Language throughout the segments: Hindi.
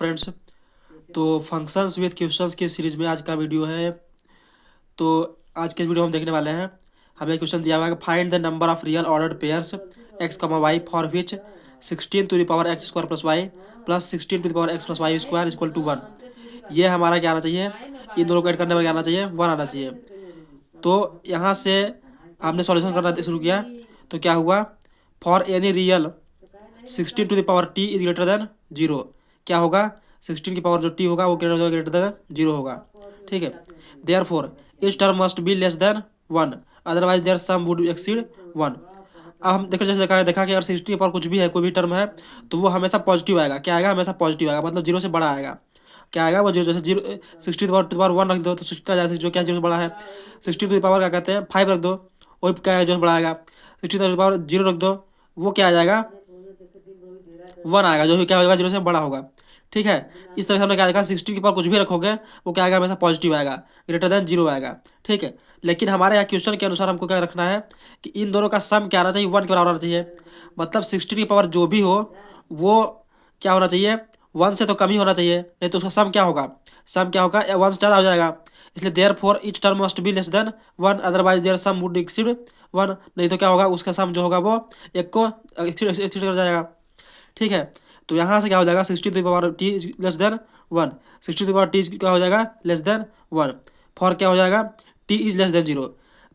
फ्रेंड्स, तो फंक्शंस विद क्वेश्चंस की सीरीज में आज का वीडियो है। तो आज के वीडियो हम देखने वाले हैं। हमें क्वेश्चन दिया हुआ है, find the number of real ordered pairs X comma Y for which 16 to the power x square plus Y plus 16 to the power X plus Y square equal to 1। ये हमारा क्या आना चाहिए, इन दोनों को ऐड करने में क्या आना चाहिए, 1 आना चाहिए। तो यहाँ से हमने सॉल्यूशन करना शुरू किया। तो क्या हुआ, for any real 16 to the power t is greater than 0। क्या होगा, 16 की पावर जो टी होगा वो ग्रेटर देन 0 होगा। ठीक है, therefore each term must be less than 1, otherwise their sum would exceed 1। अब हम देखो, जैसे देखा कि अगर 60 की पावर कुछ भी है, कोई भी टर्म है, तो वो हमेशा पॉजिटिव आएगा। क्या आएगा, हमेशा पॉजिटिव आएगा, मतलब 0 से बड़ा आएगा। क्या आएगा वो, जीरो जैसे 60 टू पावर 1 रख दो तो 60 आ जाएगा, जो क्या 0 से बड़ा है। 60 टू पावर क्या कहते हैं 5 रख दो, वही क्या है जो बड़ा आएगा। 60 टू पावर 0 रख दो, वो क्या आ जाएगा 1 आएगा, जो भी क्या होगा 0 से बड़ा होगा। ठीक है, इस तरह से हमने क्या देखा, 16 के पावर कुछ भी रखोगे वो क्या आएगा, हमेशा पॉजिटिव आएगा, ग्रेटर देन 0 आएगा। ठीक है, लेकिन हमारे यहाँ क्वेश्चन के अनुसार हमको क्या रखना है कि इन दोनों का सम क्या आना चाहिए, 1 के बराबर आना चाहिए। मतलब 16 की पावर जो भी हो वो क्या होना चाहिए, 1 से तो कम ही होना चाहिए, नहीं तो उसका सम क्या होगा, सम क्या होगा 1 स्टार आ जाएगा। इसलिए therefore each term must be less than 1, otherwise their sum would exceed 1। नहीं तो क्या होगा, उसका सम जो होगा वो 1 को एक्सीड कर जाएगा। ठीक है, तो यहाँ से क्या हो जाएगा, 60 to power t less than 1, 60 to power t क्या हो जाएगा लेस देन 1, फॉर क्या हो जाएगा टी इज लेस देन 0।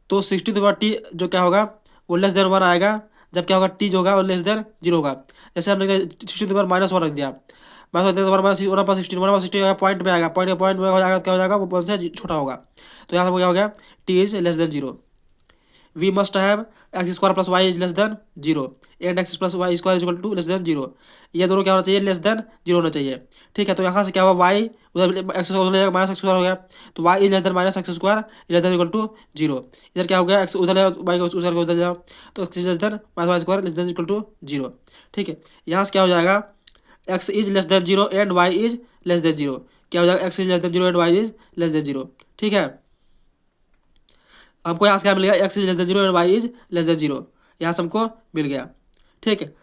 तो 60 टू पावर टी जो क्या होगा वो लेस देन 1 आएगा, जब क्या होगा टी जो होगा वो लेस देन 0 होगा। जैसे हमने 60 टू पावर -1 रख दिया, -1/16 पॉइंट में आएगा, पॉइंट में हो जाएगा, क्या हो जाएगा वो 1 से छोटा होगा। तो यहाँ से क्या हो गया, t is less than 0। We must have x square plus y is less than 0 and x plus Y square equal to less than 0। ये दोनों क्या होना चाहिए, लेस देन 0 होना चाहिए। ठीक है, तो यहाँ से क्या हुआ, वाई उधर एक्स माइनस एक्स स्क्वायर हो गया, तो y is less than minus x square less than equal to 0। इधर क्या हो गया, एक्स उधर वाई उधर जाओ, तो x is less than minus y square less than equal to 0। ठीक है, यहाँ से क्या हो जाएगा, x is less than 0 and y is less than 0। क्या हो जाएगा, x is less than 0 and y is less than 0। ठीक है, हमको यहाँ से क्या मिल गया, x is less than 0 and y is less than 0, यहाँ से हमको मिल गया। ठीक है,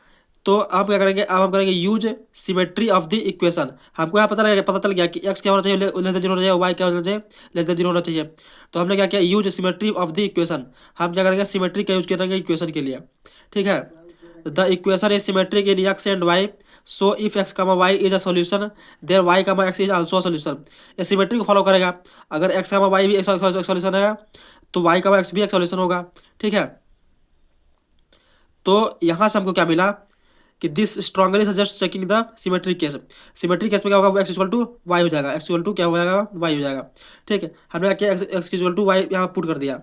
तो अब क्या करेंगे, अब हम करेंगे use symmetry of the equation. हमको यहाँ पता चल गया कि एक्स क्या होना चाहिए, लेस देन 0 होना चाहिए, वाई क्या होना चाहिए, लेस देन 0 होना चाहिए। तो हमने क्या किया, use symmetry of the equation. हम क्या करेंगे, सिमेट्री का यूज करेंगे इक्वेशन के लिए। ठीक है, the equation is symmetric in x and y, so if x comma y is a solution there y comma x is also a solution. ये सिमेट्री को फॉलो करेगा, अगर एक्स कामा वाई भी एक सोल्यूशन है तो वाई का एक्स भी एक सॉल्यूशन होगा। ठीक है, तो यहाँ से हमको क्या मिला कि this strongly suggest checking the symmetric case. Symmetric case में क्या होगा, एक्स इक्वल टू वाई हो जाएगा, एक्स इक्वल टू क्या हो जाएगा, वाई हो जाएगा। ठीक है, हमने क्या किया, एक्स इक्वल टू वाई यहाँ पुट कर दिया,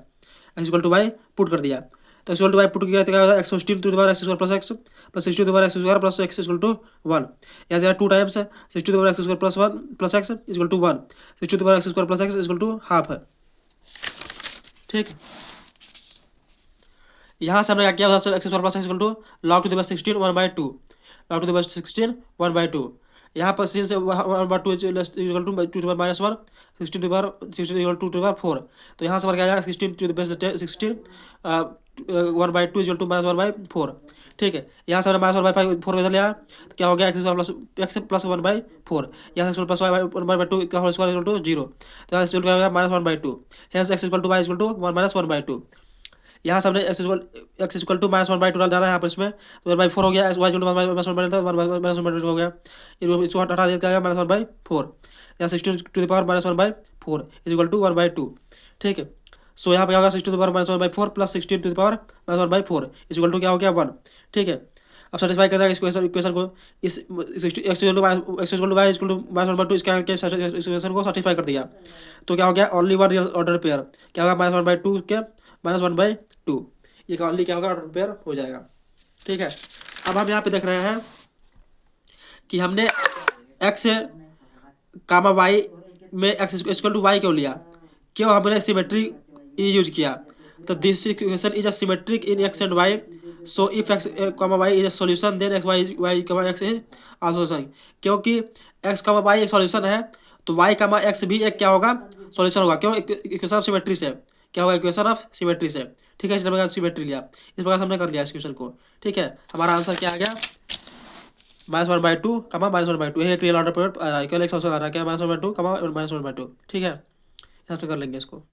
x equal to y put कर दिया। तो x equal to y put किया तो क्या होगा, x 16 to the power x square plus x plus 60 to the power x square plus x equal to 1। यहाँ से 2 times 60 to the power x square plus 1 plus x equal to 1, 60 to the power x square plus x equal to half है। ठीक, यहाँ से हमने क्या किया, उधर से x square plus x equal to log to the power 16 1/2, log to the power 16 1/2। यहाँ पर 16 से 1/2 equal to 2 to the power -1, 16 to the power 16 equal to 2 to the power 4। तो यहाँ से हमारा क्या आएगा, 16 to the base 16 1/2 equal to -1/4। ठीक है, यहाँ से हमने -1/4 इधर लिया, तो क्या हो गया, एक्स प्लस 1/4। यहाँ से प्लस वाई 1/2 का होल स्क्वायर इक्वल टू 0, तो यहाँ से क्या हो गया -1/2। यहाँ से x equal to y equal to 1/2। यहाँ से हमने एक्स इक्वल टू -1/2 डाला है यहाँ पर, इसमें तो 1/4 हो गया, वाई इक्वल टू -1/2 हो गया, इसको हटा देते हैं -1/4। यहाँ 16 to the power -1/4 is equal to 1/2। ठीक है, सो यहाँ पे क्या होगा, 16 to the power -1/4 plus 16 to the power -1/4 is equal to क्या हो गया 1। ठीक है, अब सेटिस्फाई करना है इस इक्वेशन को, इस x equal to y equal to -1/2 इसका इक्वेशन को सर्टिफाई कर दिया। तो क्या हो गया, only one real order pair क्या होगा, -1/2 के -1/2, ये का ओनली क्या होगा, ऑर्डर पेयर हो जाएगा। ठीक है, अब हम यहाँ पे देख रहे हैं कि हमने एक्स कामा वाई में एक्स इक्वल टू वाई क्यों लिया, क्यों हमने सिमेट्री यूज किया। तो this equation is a symmetric in x and y, so if x comma y is a solution then x y comma x is also solution. क्योंकि एक्स कामा वाई एक सॉल्यूशन है तो वाई कामा एक्स भी एक क्या होगा, सॉल्यूशन होगा। क्यों, इक्वेशन ऑफ सिमेट्री से क्या होगा, इक्वेशन ऑफ सिमेट्री से। ठीक है, इसलिए हमने सिमेट्री लिया, इस प्रकार से हमने कर लिया इस क्वेश्चन को। ठीक है, हमारा आंसर क्या आ गया, -1/2 कमा -1/2, यही एक रियल ऑर्डर पेयर आ रहा है, केवल एक ऑप्शन आ रहा है क्या, -1/2 कमा -1/2, ठीक है, यहाँ से कर लेंगे इसको।